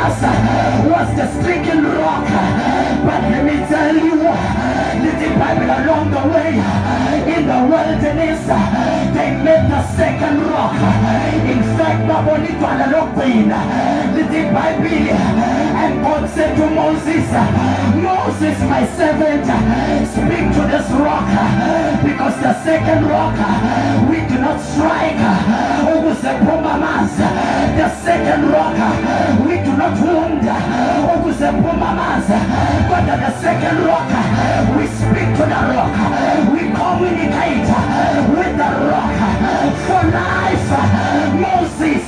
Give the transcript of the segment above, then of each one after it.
Jesus was the stricken rock. But let me tell you, the Bible along the way in the wilderness, they made the second rock. In fact, the Bible, and God said to Moses, Moses, my servant, speak to this rock, because the second rock we do not strike. The second rock we do not wound. But the second rock, we speak to the rock, we communicate with the rock for life. Moses,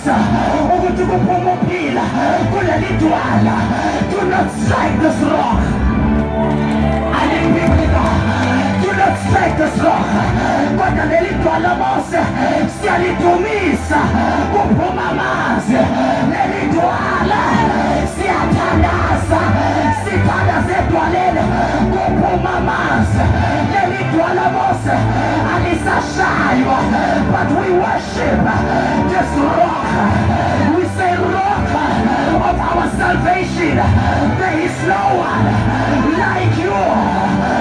do not strike this rock. Do not strike this rock. But the little Mose, Sialitumisa, Kupumamase, Nelituala, Siatanasa, Sitanazetwalele, Kupumamase, Nelituala Mose, Alisa Shaiwa. But we worship this rock. We say rock of our salvation. There is no one like you.